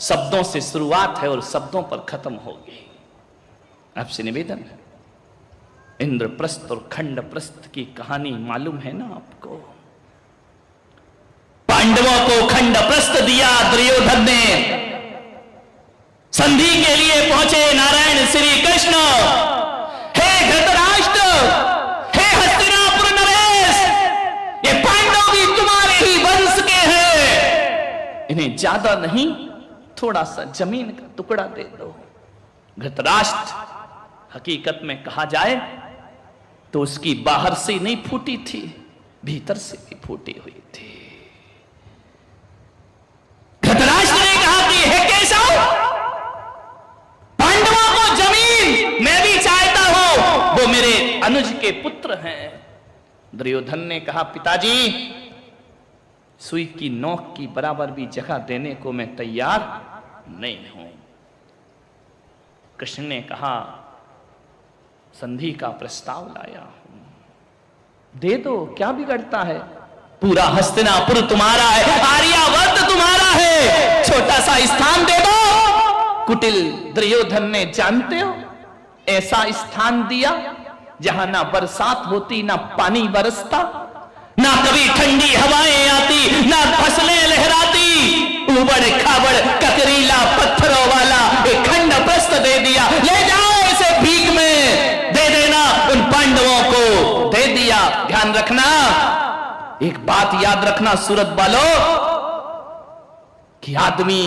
शब्दों से शुरुआत है और शब्दों पर खत्म होगी। आपसे निवेदन है, इंद्रप्रस्थ और खंडप्रस्थ की कहानी मालूम है ना आपको? पांडवों को खंडप्रस्थ दिया दुर्योधन ने, संधि के लिए पहुंचे नारायण श्री कृष्ण। हे धृतराष्ट्र, हे हस्तिनापुर नरेश, ये पांडव भी तुम्हारे ही वंश के हैं, इन्हें ज्यादा नहीं थोड़ा सा जमीन का टुकड़ा दे दो। धृतराष्ट्र हकीकत में कहा जाए तो उसकी बाहर से नहीं फूटी थी, भीतर से भी फूटी हुई थी। धृतराष्ट्र ने कहा कि हे केशव, पांडवों को जमीन मैं भी चाहता हूं, वो मेरे अनुज के पुत्र हैं। दुर्योधन ने कहा पिताजी, सुई की नोक की बराबर भी जगह देने को मैं तैयार नहीं हूं। कृष्ण ने कहा संधि का प्रस्ताव लाया हूं, दे दो, क्या बिगड़ता है? पूरा हस्तिनापुर तुम्हारा है, आर्यावर्त तुम्हारा है, छोटा सा स्थान दे दो। कुटिल दुर्योधन ने जानते हो ऐसा स्थान दिया जहां ना बरसात होती, ना पानी बरसता, ना कभी ठंडी हवाएं आती, ना फसलें लहराती, उबड़ खाबड़ ककरीला पत्थरों वाला एक खंडप्रस्थ दे दिया। ले जाओ इसे भीख में दे देना, उन पांडवों को दे दिया। ध्यान रखना, एक बात याद रखना सूरत वालों, कि आदमी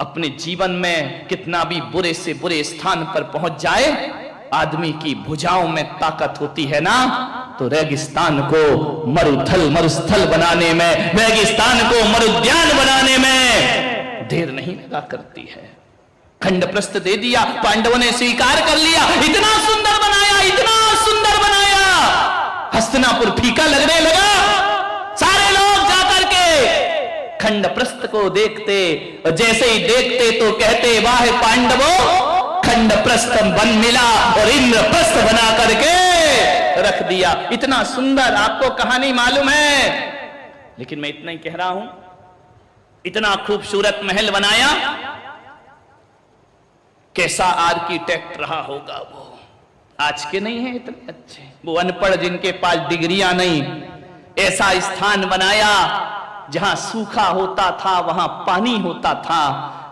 अपने जीवन में कितना भी बुरे से बुरे स्थान पर पहुंच जाए, आदमी की भुजाओं में ताकत होती है ना, तो रेगिस्तान को मरुथल मरुस्थल बनाने में, रेगिस्तान को मरुद्यान बनाने में देर नहीं लगा करती है। खंडप्रस्थ दे दिया, पांडवों ने स्वीकार कर लिया। इतना सुंदर बनाया, इतना सुंदर बनाया, हस्तिनापुर फीका लगने लगा। सारे लोग जाकर के खंडप्रस्थ को देखते, और जैसे ही देखते तो कहते वाह पांडवों, खंडप्रस्थ बन मिला और इंद्रप्रस्थ बना करके रख दिया। इतना सुंदर, आपको कहानी मालूम है, लेकिन मैं इतना ही कह रहा हूं, इतना खूबसूरत महल बनाया, कैसा आर्किटेक्ट रहा होगा वो। आज के नहीं है इतने अच्छे, वो अनपढ़ जिनके पास डिग्रियां नहीं, ऐसा स्थान बनाया जहां सूखा होता था वहां पानी होता था,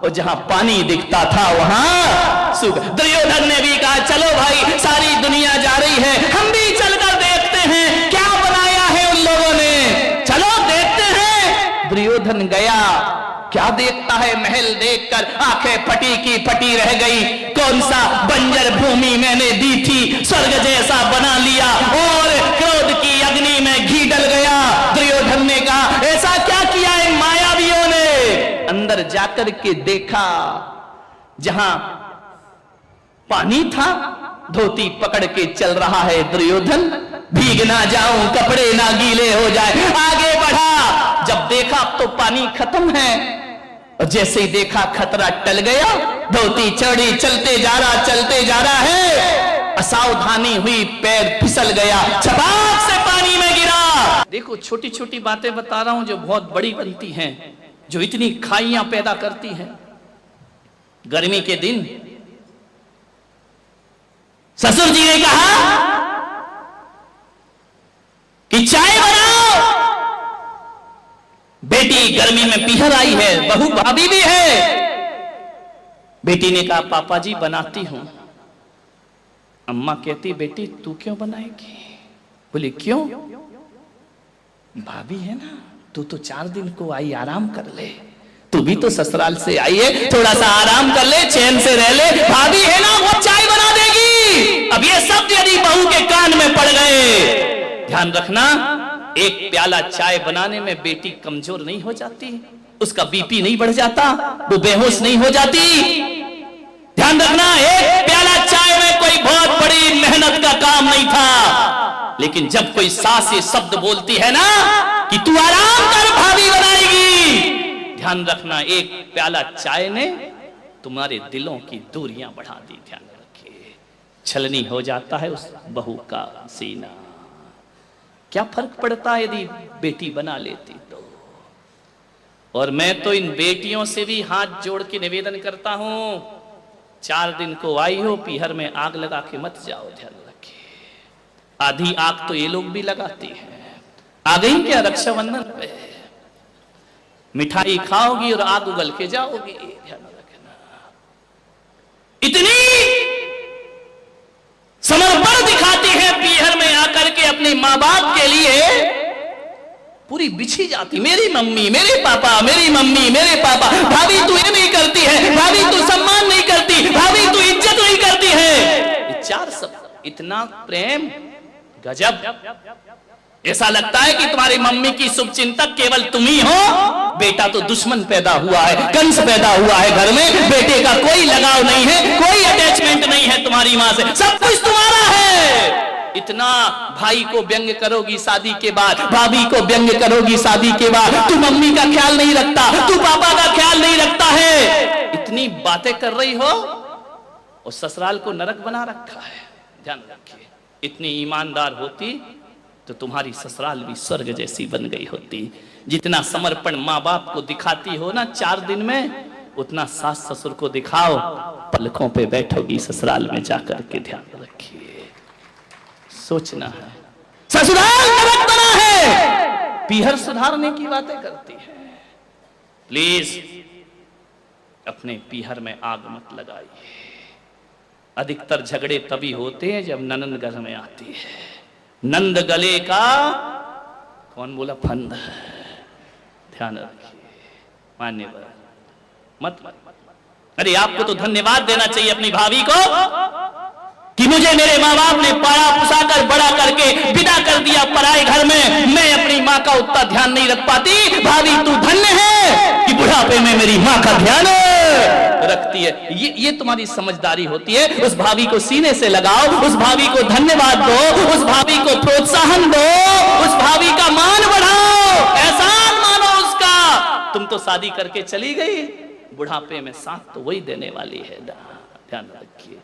और जहां पानी दिखता था वहां सूखा। दुर्योधन ने भी कहा चलो भाई, सारी दुनिया जा रही है, हम भी चलकर देखते हैं क्या बनाया है उन लोगों ने, चलो देखते हैं। दुर्योधन गया, क्या देखता है, महल देखकर आंखें फटी की फटी रह गई। कौन सा बंजर भूमि मैंने दी थी, स्वर्ग जैसा बना लिया, और क्रोध की अग्नि में घी डल गया। दुर्योधन ने कहा ऐसा क्या किया है मायावियों ने? अंदर जाकर के देखा, जहां पानी था, धोती पकड़ के चल रहा है दुर्योधन, भीग ना जाऊं, कपड़े ना गीले हो जाए। आगे बढ़ा, जब देखा तो पानी खत्म है, और जैसे ही देखा खतरा टल गया, धोती चढ़ी, चलते जा रहा है, असावधानी हुई, पैर फिसल गया, छपाक से पानी में गिरा। देखो छोटी छोटी बातें बता रहा हूं जो बहुत बड़ी बनती हैं, जो इतनी खाइयां पैदा करती हैं। गर्मी के दिन ससुर जी ने कहा कि चाय बनाओ, बेटी गर्मी में पीहर आई है, बहू भाभी भी है। बेटी ने कहा पापा जी बनाती हूं। अम्मा कहती बेटी तू क्यों बनाएगी? बोली क्यों? भाभी है ना, तू तो 4 दिन को आई, आराम कर ले, तू भी तो ससुराल से आई है, थोड़ा सा आराम कर ले, चैन से रह ले, भाभी है ना वो चाय बना देगी। अब ये शब्द यदि बहू के कान में पड़ गए, ध्यान रखना, एक प्याला चाय बनाने में बेटी कमजोर नहीं हो जाती, उसका बीपी नहीं बढ़ जाता, वो बेहोश नहीं हो जाती। ध्यान रखना, एक प्याला चाय में कोई बहुत बड़ी मेहनत का काम नहीं था, लेकिन जब कोई सास ये शब्द बोलती है ना कि तू आराम कर, भाभी बनाएगी, ध्यान रखना एक प्याला चाय ने तुम्हारे दिलों की दूरियां बढ़ा दी। ध्यान रखिए, छलनी हो जाता है उस बहू का सीना। क्या फर्क पड़ता है यदि बेटी बना लेती तो? और मैं तो इन बेटियों से भी हाथ जोड़ के निवेदन करता हूं, 4 दिन को आई हो, पीहर में आग लगा के मत जाओ, ध्यान रखिए। आधी आग तो ये लोग भी लगाती हैं। आ गई क्या रक्षाबंधन पे? मिठाई खाओगी और आग उगल के जाओगी, ध्यान रखना। इतनी समर्पण दिखाती है पीहर में आकर के अपने माँ बाप के लिए, पूरी बिछी जाती, मेरी मम्मी मेरे पापा, मेरी मम्मी मेरे पापा। भाभी तू ये नहीं करती है, भाभी तू सम्मान नहीं करती, भाभी तू इज्जत नहीं करती है। ये 4 शब्द, इतना प्रेम, गजब। ऐसा लगता है कि तुम्हारी मम्मी की शुभचिंतक केवल तुम ही हो। बेटा तो दुश्मन पैदा हुआ है, कंस पैदा हुआ है घर में। बेटे का कोई लगाव नहीं है, कोई अटैचमेंट नहीं है तुम्हारी मां से, सब कुछ तुम्हारा है। इतना भाई को व्यंग करोगी शादी के बाद, भाभी को व्यंग करोगी शादी के बाद, तू मम्मी का ख्याल नहीं रखता, तू पापा का ख्याल नहीं रखता है। इतनी बातें कर रही हो और ससुराल को नरक बना रखा है, ध्यान रखिए। इतनी ईमानदार होती तो तुम्हारी ससुराल भी स्वर्ग जैसी बन गई होती। जितना समर्पण माँ बाप को दिखाती हो ना 4 दिन में, उतना सास ससुर को दिखाओ, पलकों पे बैठोगी ससुराल में जाकर के, ध्यान रखिए। सोचना है, ससुराल नरक बना है, पीहर सुधारने की बातें करती है। प्लीज अपने पीहर में आग मत लगाइए। अधिकतर झगड़े तभी होते हैं जब ननंद घर में आती है। नंद गले का कौन बोला फंद, ध्यान रखिए। मान्यवर मत। अरे आपको तो धन्यवाद देना चाहिए अपनी भाभी को कि मुझे मेरे माँ बाप ने पाला पुसा कर बड़ा करके विदा कर दिया पराए घर में। मैं अपनी माँ का उतना ध्यान नहीं रख पाती। भाभी तू धन्य है कि बुढ़ापे में मेरी माँ का ध्यान रखती है। ये तुम्हारी समझदारी होती है। उस भाभी को सीने से लगाओ, उस भाभी को धन्यवाद दो, उस भाभी को प्रोत्साहन दो, उस भाभी का मान बढ़ाओ, एहसान मानो उसका। तुम तो शादी करके चली गई, बुढ़ापे में साथ तो वही देने वाली है, ध्यान रखिए।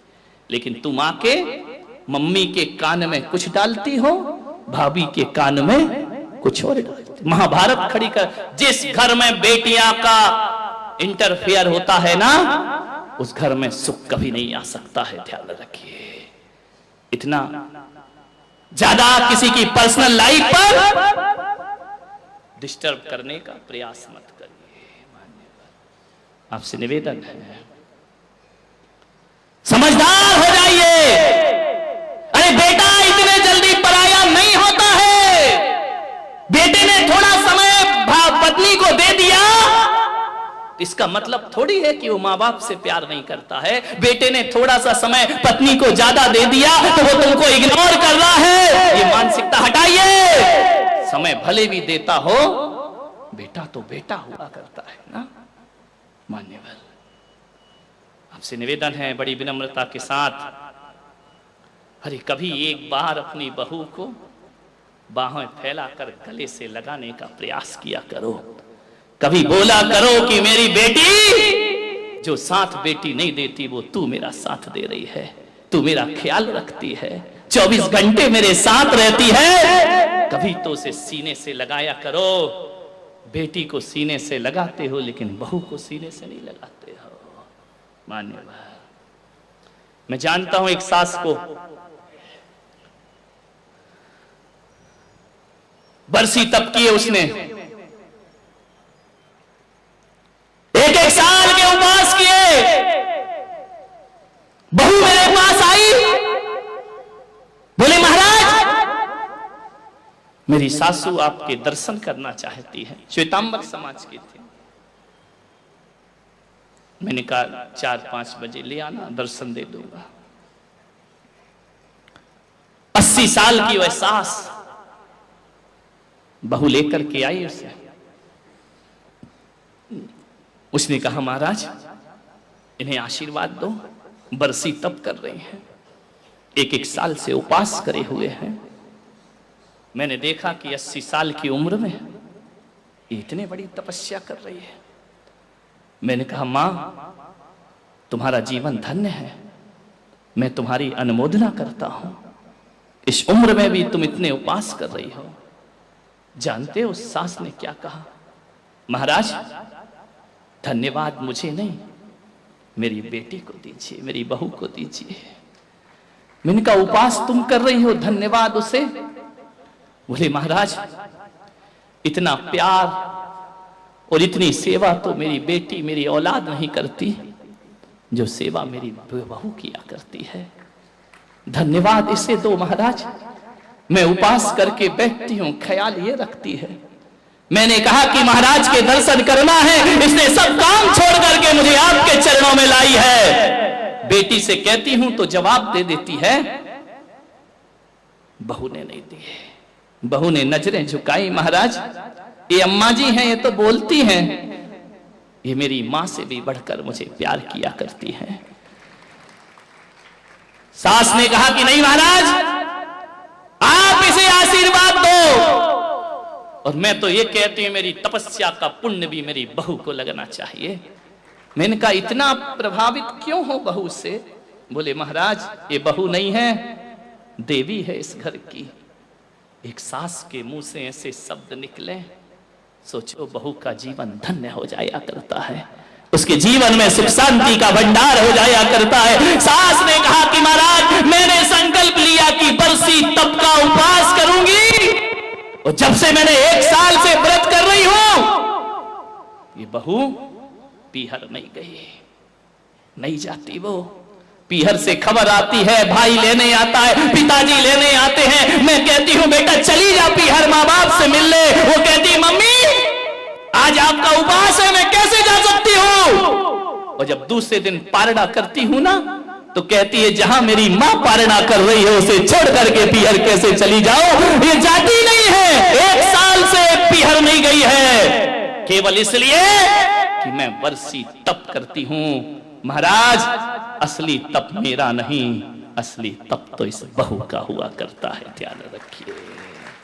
लेकिन तुम आके मम्मी के कान में कुछ डालती हो, भाभी के कान में कुछ और डालती। महाभारत खड़ी कर, जिस घर में बेटियां का इंटरफेयर होता है ना, उस घर में सुख कभी नहीं आ सकता है, ध्यान रखिए। इतना ज्यादा किसी की पर्सनल लाइफ पर डिस्टर्ब करने का प्रयास मत करिए। आपसे निवेदन है, समझदार हो जाइए। अरे बेटा इतने जल्दी पराया नहीं होता है। बेटे ने थोड़ा समय पत्नी को दे दिया, इसका मतलब थोड़ी है कि वो माँ बाप से प्यार नहीं करता है। बेटे ने थोड़ा सा समय पत्नी को ज्यादा दे दिया तो वो तुमको इग्नोर कर रहा है। ये मानसिकता हटाइए। समय भले भी देता हो, बेटा तो बेटा हुआ करता है ना। मान्यवर आपसे निवेदन है बड़ी विनम्रता के साथ, अरे कभी एक बार अपनी बहू को बाहें फैलाकर गले से लगाने का प्रयास किया करो। कभी बोला करो कि मेरी बेटी, जो साथ बेटी नहीं देती वो तू मेरा साथ दे रही है, तू मेरा ख्याल रखती है, 24 घंटे मेरे साथ रहती है। कभी तो उसे सीने से लगाया करो। बेटी को सीने से लगाते हो लेकिन बहू को सीने से नहीं लगाते हो। मान्यवर मैं जानता हूं एक सास को बरसी तप किए उसने, एक साल के उपवास किए। बहू मेरे पास आई, बोले महाराज मेरी सासू आपके दर्शन करना चाहती है। श्वेतांबर समाज की थी। मैंने कहा 4-5 बजे ले आना, दर्शन दे दूंगा। 80 साल की वह सास बहू लेकर के आई उसे। उसने कहा महाराज इन्हें आशीर्वाद दो, बरसी तप कर रही हैं, 1 साल से उपवास करे हुए हैं। मैंने देखा कि 80 साल की उम्र में इतने बड़ी तपस्या कर रही है। मैंने कहा मां तुम्हारा जीवन धन्य है, मैं तुम्हारी अनुमोदना करता हूं। इस उम्र में भी तुम इतने उपवास कर रही हो। जानते हो सास ने क्या कहा? महाराज धन्यवाद मुझे नहीं, मेरी बेटी को दीजिए, मेरी बहू को दीजिए। मैंने कहा उपास तुम कर रही हो, धन्यवाद उसे। बोले महाराज इतना प्यार और इतनी सेवा तो मेरी बेटी, मेरी औलाद नहीं करती जो सेवा मेरी बहू किया करती है। धन्यवाद इसे दो महाराज। मैं उपास करके बैठती हूं, ख्याल ये रखती है। मैंने कहा कि महाराज के दर्शन करना है, इसने सब काम छोड़ करके मुझे आपके चरणों में लाई है। बेटी से कहती हूं तो जवाब दे देती है, बहू ने नहीं दी। बहू ने नजरें झुकाई। महाराज ये अम्मा जी हैं, ये तो बोलती हैं, ये मेरी मां से भी बढ़कर मुझे प्यार किया करती हैं। सास ने कहा कि नहीं महाराज आप इसे आशीर्वाद दो, और मैं तो ये कहती हूं मेरी तपस्या का पुण्य भी मेरी बहू को लगना चाहिए। मैंने कहा इतना प्रभावित क्यों हो बहू से? बोले महाराज ये बहू नहीं है, देवी है इस घर की। एक सास के मुंह से ऐसे शब्द निकले, सोचो बहू का जीवन धन्य हो जाया करता है, उसके जीवन में सुख शांति का भंडार हो जाया करता है। सास ने कहा कि महाराज मैंने संकल्प लिया कि बरसी तप का उपवास करूंगी, और जब से मैंने 1 साल से व्रत कर रही हूं, ये बहू पीहर नहीं गई, नहीं जाती। वो पीहर से खबर आती है, भाई लेने आता है, पिताजी लेने आते हैं। मैं कहती हूं बेटा चली जा पीहर, माँ बाप से मिल ले। वो कहती मम्मी आज आपका उपवास है, मैं कैसे जा सकती हूं? और जब दूसरे दिन पारणा करती हूं ना, तो कहती है जहां मेरी मां पारणा कर रही है उसे छोड़ करके पीहर कैसे चली जाओ? ये जाती नहीं है, 1 साल से पीहर नहीं गई है, केवल इसलिए कि मैं बरसी तप करती हूं। महाराज असली तप मेरा नहीं, असली तप तो इस बहू का हुआ करता है, ध्यान रखिए।